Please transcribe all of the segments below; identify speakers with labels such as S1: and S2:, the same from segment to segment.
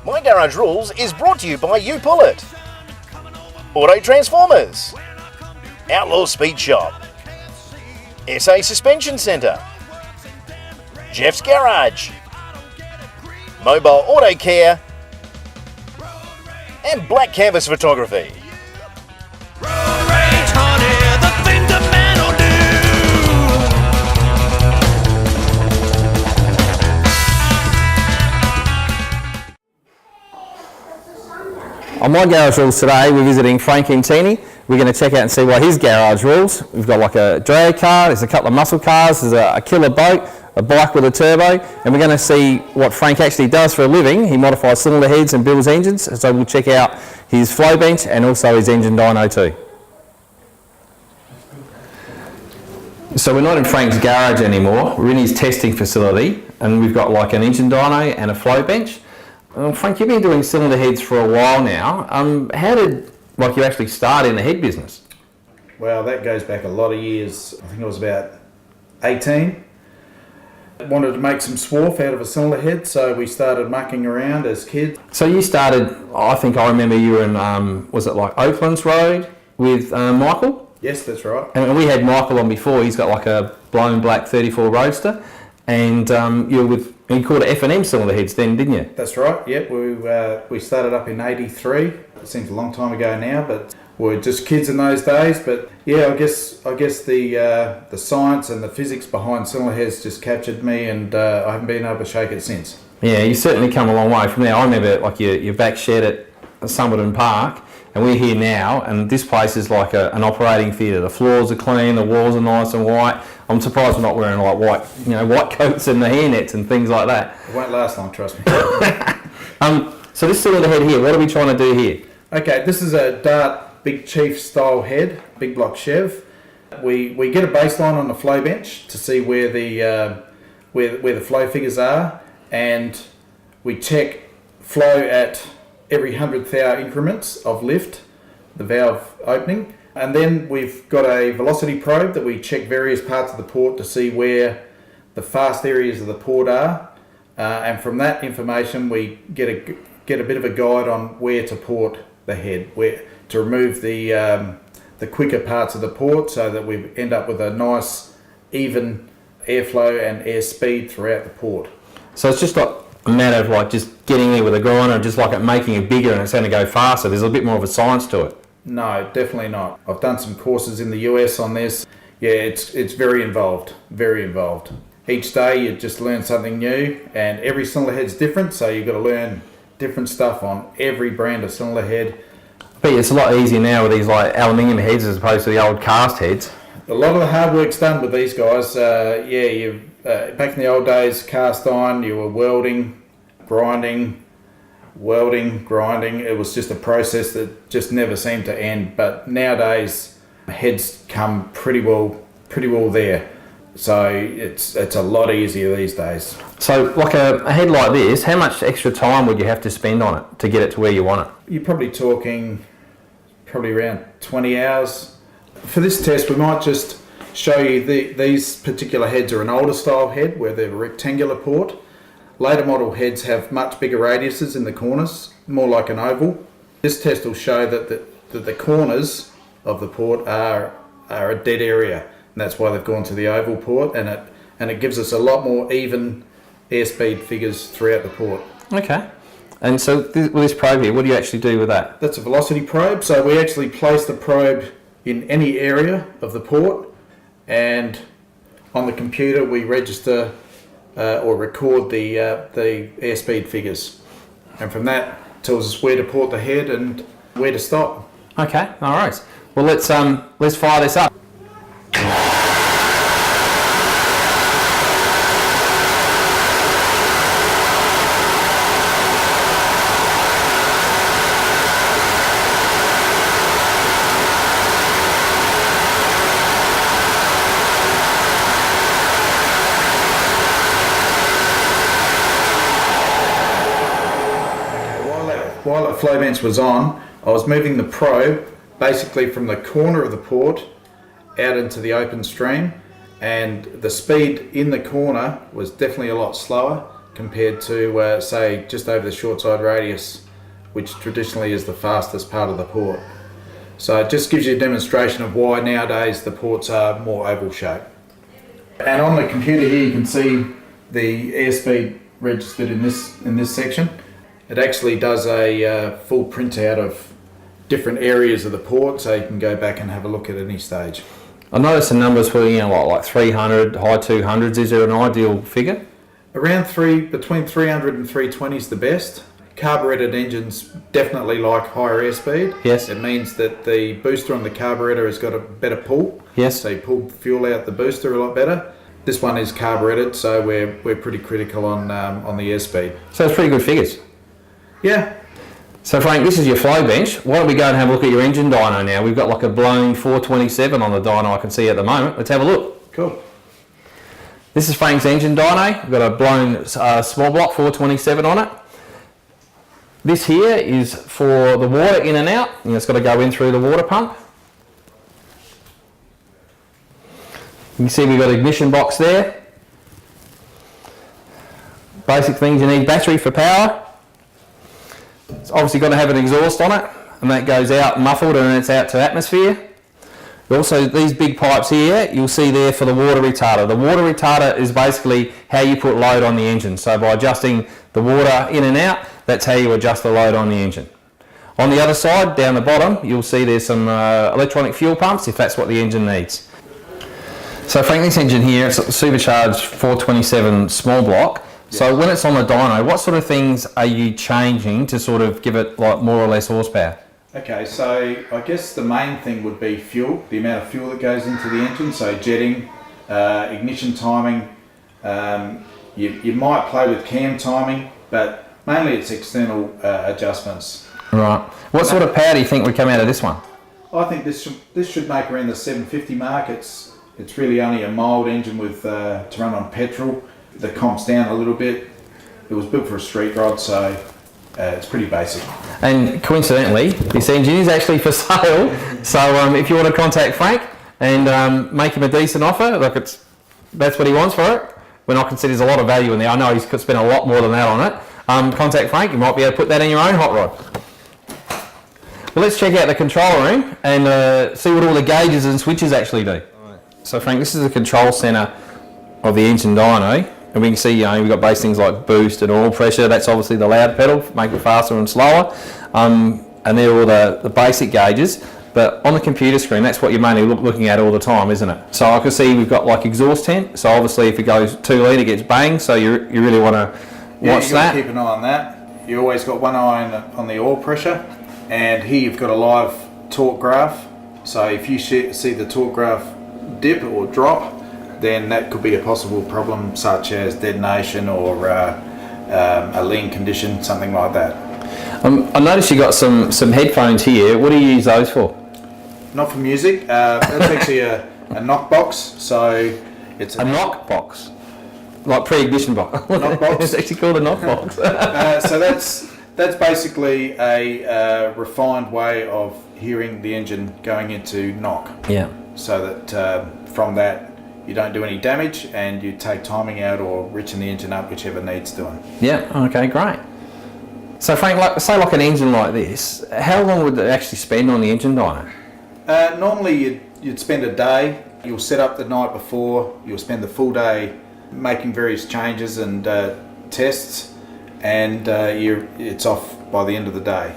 S1: My Garage Rules is brought to you by You Pull It, Auto Transformers, Outlaw Speed Shop, SA Suspension Centre, Jeff's Garage, Mobile Auto Care, and Black Canvas Photography.
S2: On My Garage Rules today, we're visiting Frank Intini. We're going to check out and see what his garage rules. We've got like a drag car, there's a couple of muscle cars, there's a killer boat, a bike with a turbo, and we're going to see what Frank actually does for a living. He modifies cylinder heads and builds engines, so we'll check out his flow bench and also his engine dyno too. So we're not in Frank's garage anymore, we're in his testing facility, and we've got like an engine dyno and a flow bench. Frank, you've been doing cylinder heads for a while now. How did you actually start in the head business?
S3: Well, that goes back a lot of years. I think I was about 18. I wanted to make some swarf out of a cylinder head, so we started mucking around as kids.
S2: So you started, I remember you were in, was it like Oaklands Road with Michael?
S3: Yes, that's right.
S2: And we had Michael on before. He's got like a blown black 34 Roadster, and you were with, you called it F&M cylinder heads then, didn't you?
S3: That's right, yep. We started up in '83. It seems a long time ago now, but we were just kids in those days. But yeah, I guess the science and the physics behind cylinder heads just captured me, and I haven't been able to shake it since.
S2: Yeah, you've certainly come a long way from there. I remember like your back shed at Somerton Park, and we're here now, and this place is like an operating theatre. The floors are clean, the walls are nice and white. I'm surprised we're not wearing like white coats and the hairnets and things like that.
S3: It won't last long, trust me.
S2: So this cylinder head here, what are we trying to do here?
S3: Okay, this is a Dart Big Chief style head, big block Chev. We get a baseline on the flow bench to see where the flow figures are, and we check flow at every 100th hour increments of lift, the valve opening. And then we've got a velocity probe that we check various parts of the port to see where the fast areas of the port are. And from that information, we get a bit of a guide on where to port the head, where to remove the quicker parts of the port, so that we end up with a nice, even airflow and air speed throughout the port.
S2: So it's just like a matter of like just getting there with a grinder and just like it making it bigger and it's going to go faster. There's a bit more of a science to it.
S3: No, definitely not. I've done some courses in the US on this. Yeah, it's very involved, very involved. Each day you just learn something new, and every cylinder head's different, so you've got to learn different stuff on every brand of cylinder head.
S2: But it's a lot easier now with these like aluminium heads as opposed to the old cast heads.
S3: A lot of the hard work's done with these guys. Back in the old days, cast iron, you were welding, grinding. It was just a process that just never seemed to end. But nowadays, heads come pretty well there. So it's a lot easier these days.
S2: So like a head like this, how much extra time would you have to spend on it to get it to where you want it?
S3: You're probably talking around 20 hours. For this test, we might just show you these particular heads are an older style head where they're a rectangular port. Later model heads have much bigger radiuses in the corners, more like an oval. This test will show that the corners of the port are a dead area, and that's why they've gone to the oval port, and it gives us a lot more even airspeed figures throughout the port.
S2: Okay. And so with this probe here, what do you actually do with that?
S3: That's a velocity probe, so we actually place the probe in any area of the port, and on the computer we register or record the airspeed figures, and from that tells us where to port the head and where to stop.
S2: Okay, no worries. Well, let's fire this up.
S3: While the flow bench was on, I was moving the probe basically from the corner of the port out into the open stream, and the speed in the corner was definitely a lot slower compared to say just over the short side radius, which traditionally is the fastest part of the port. So it just gives you a demonstration of why nowadays the ports are more oval shaped. And on the computer here you can see the airspeed registered in this section. It actually does a full printout of different areas of the port, so you can go back and have a look at any stage.
S2: I noticed the numbers for, you know, like 300, high 200s. Is there an ideal figure?
S3: Around between 300 and 320 is the best. Carburetted engines definitely like higher airspeed.
S2: Yes.
S3: It means that the booster on the carburetor has got a better pull.
S2: Yes.
S3: So you pull fuel out the booster a lot better. This one is carburetted, so we're pretty critical on the airspeed.
S2: So it's pretty good figures.
S3: Yeah.
S2: So Frank, this is your flow bench. Why don't we go and have a look at your engine dyno now? We've got like a blown 427 on the dyno I can see at the moment. Let's have a look.
S3: Cool.
S2: This is Frank's engine dyno. We've got a blown small block 427 on it. This here is for the water in and out, and it's got to go in through the water pump. You can see we've got an ignition box there. Basic things you need: battery for power. It's obviously got to have an exhaust on it, and that goes out muffled and it's out to atmosphere. Also, these big pipes here, you'll see there for the water retarder. The water retarder is basically how you put load on the engine. So by adjusting the water in and out, that's how you adjust the load on the engine. On the other side, down the bottom, you'll see there's some electronic fuel pumps if that's what the engine needs. So Frank, this engine here, it's a supercharged 427 small block. So when it's on the dyno, what sort of things are you changing to sort of give it like more or less horsepower?
S3: Okay, so I guess the main thing would be fuel, the amount of fuel that goes into the engine, so jetting, ignition timing. You might play with cam timing, but mainly it's external adjustments.
S2: Right. What sort of power do you think would come out of this one?
S3: I think this should make around the 750 mark. It's really only a mild engine with to run on petrol. The comp's down a little bit. It was built for a street rod, so it's pretty basic.
S2: And coincidentally, this engine is actually for sale. So if you want to contact Frank and make him a decent offer, like that's what he wants for it. When I consider there's a lot of value in there, I know he's could spend a lot more than that on it. Contact Frank. You might be able to put that in your own hot rod. Well, let's check out the control room and see what all the gauges and switches actually do. So Frank, this is the control centre of the engine dyno. And we can see, you know, we've got base things like boost and oil pressure. That's obviously the loud pedal, make it faster and slower. And they're all the basic gauges. But on the computer screen, that's what you're mainly looking at all the time, isn't it? So I can see we've got like exhaust tent. So obviously if it goes 2 litre, it gets banged. So you really want to watch that.
S3: Keep an eye on that. You always got one eye on the oil pressure. And here you've got a live torque graph. So if you see the torque graph dip or drop, then that could be a possible problem, such as detonation or a lean condition, something like that.
S2: I noticed you got some headphones here. What do you use those for?
S3: Not for music. That's actually a knock box. So it's
S2: a knock box, like pre-ignition box.
S3: Knock box.
S2: It's actually called a knock box.
S3: So that's basically a refined way of hearing the engine going into knock.
S2: Yeah.
S3: So that from that, you don't do any damage and you take timing out or richen the engine up, whichever needs doing.
S2: Yeah, okay, great. So Frank, say like an engine like this, how long would it actually spend on the engine dyno?
S3: Normally you'd spend a day. You'll set up the night before, you'll spend the full day making various changes and tests, and it's off by the end of the day.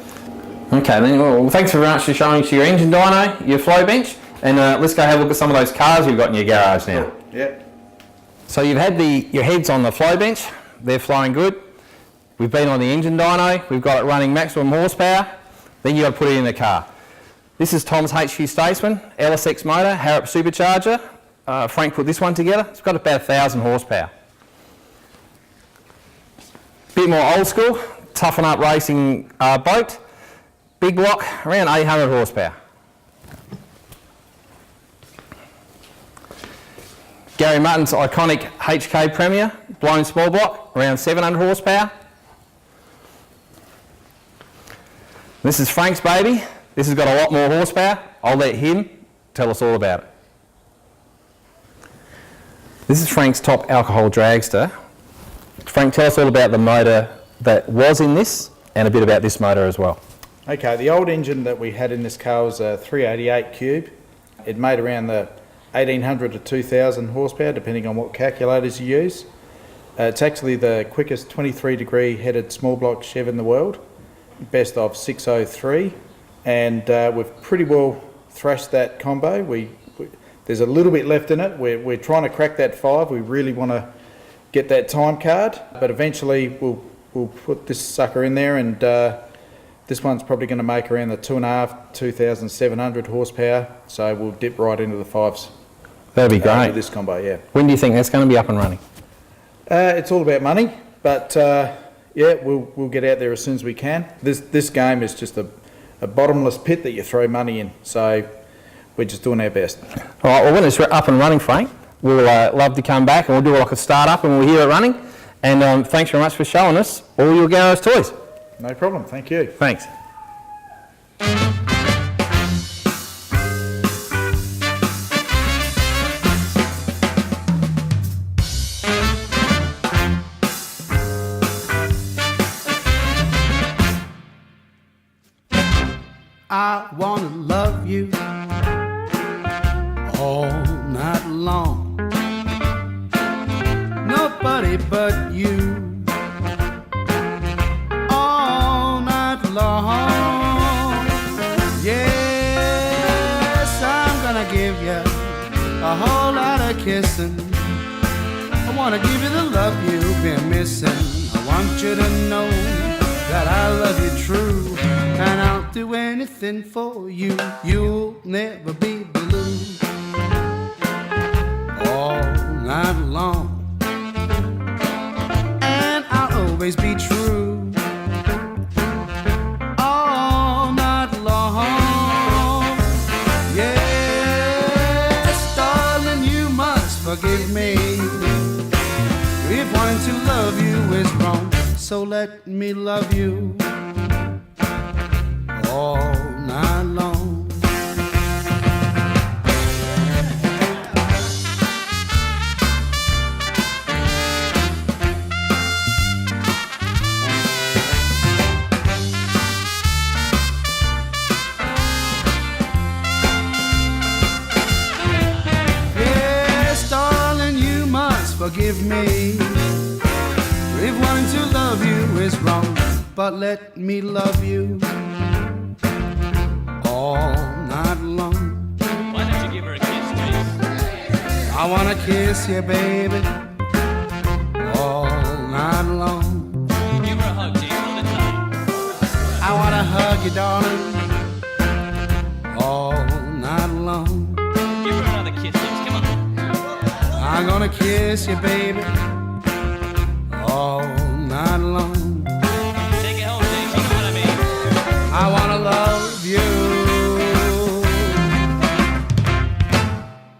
S3: Okay,
S2: then, well, thanks very much for showing us your engine dyno, your flow bench. And let's go have a look at some of those cars you've got in your garage now.
S3: Cool. Yeah.
S2: So you've had your heads on the flow bench. They're flowing good. We've been on the engine dyno. We've got it running maximum horsepower. Then you've got to put it in the car. This is Tom's HQ Statesman, LSX motor, F.I.R.E supercharger. Frank put this one together. It's got about 1,000 horsepower. Bit more old school, toughen up racing boat. Big block, around 800 horsepower. Gary Mutton's iconic HK Premier, blown small block, around 700 horsepower. This is Frank's baby. This has got a lot more horsepower. I'll let him tell us all about it. This is Frank's top alcohol dragster, Frank, tell us all about the motor that was in this and a bit about this motor as well.
S3: Okay, the old engine that we had in this car was a 388 cube. It made around the 1800 to 2000 horsepower, depending on what calculators you use. It's actually the quickest 23 degree headed small block Chev in the world, best of 603, and we've pretty well thrashed that combo. There's a little bit left in it. We're trying to crack that 5. We really want to get that time card, but eventually we'll put this sucker in there, and this one's probably going to make around the 2,700 horsepower, so we'll dip right into the 5s.
S2: That'd be great.
S3: With this combo, yeah.
S2: When do you think that's going to be up and running?
S3: It's all about money, but yeah, we'll get out there as soon as we can. This game is just a bottomless pit that you throw money in, so we're just doing our best.
S2: All right, well, when it's up and running, Frank, we'll love to come back and we'll do like a start up and we'll hear it running. And thanks very much for showing us all your garage toys.
S3: No problem, thank you.
S2: Thanks.
S4: I wanna love you all night long. Nobody but you all night long. Yes, I'm gonna give you a whole lot of kissing. I wanna give you the love you've been missing. I want you to know that I love you true, and I'll do anything for you. You'll never be blue all night long, and I'll always be true all night long. Yes, darling, you must forgive me if wanting to love you is wrong. So let me love you all night long. Yes, darling, you must forgive me if wanting to love you is wrong, but let me love you all night long.
S5: Why don't you give her a kiss, please?
S4: I wanna kiss you, baby, all night long.
S5: Give her a hug, James, all the time.
S4: I wanna hug you, darling, all night long.
S5: Give her another kiss, James, come on.
S4: I'm gonna kiss you, baby, all night long.
S5: Take it home, James, you know what I mean.
S4: I wanna love you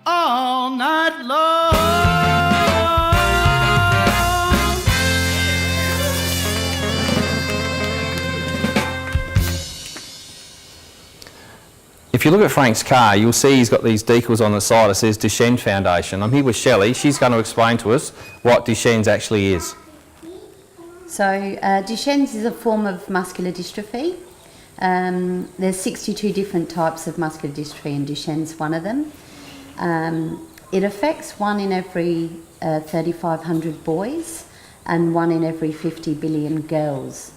S4: all night long.
S2: If you look at Frank's car, you'll see he's got these decals on the side that says Duchenne Foundation. I'm here with Shelley. She's going to explain to us what Duchenne's actually is.
S6: So Duchenne's is a form of muscular dystrophy. There's 62 different types of muscular dystrophy and Duchenne's one of them. It affects 1 in every 3,500 boys and 1 in every 50 billion girls,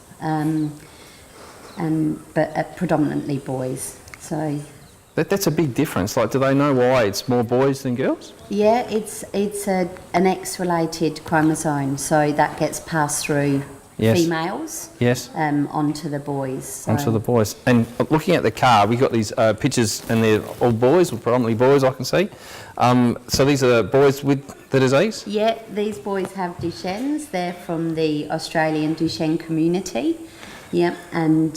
S6: but predominantly boys. So
S2: That's a big difference. Like, do they know why it's more boys than girls?
S6: yeah, it's an X-related chromosome, so that gets passed through
S2: Yes.
S6: females
S2: Yes.
S6: onto the boys. So.
S2: Onto the boys. And looking at the car, we got these pictures, and they're all boys, or predominantly boys, I can see. So these are boys with the disease?
S6: Yeah, these boys have Duchenne's. They're from the Australian Duchenne community. Yep, and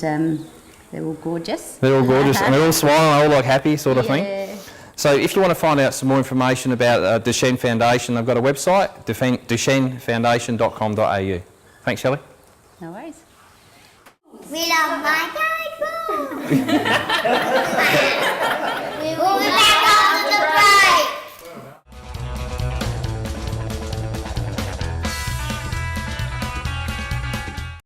S6: they're all gorgeous.
S2: They're all gorgeous, and they're all smiling, all like happy sort of thing.
S6: Yeah.
S2: So if you want to find out some more information about Duchenne Foundation, they've got a website, duchennefoundation.com.au. Thanks, Shelley.
S6: No worries.
S7: We love my dad. We will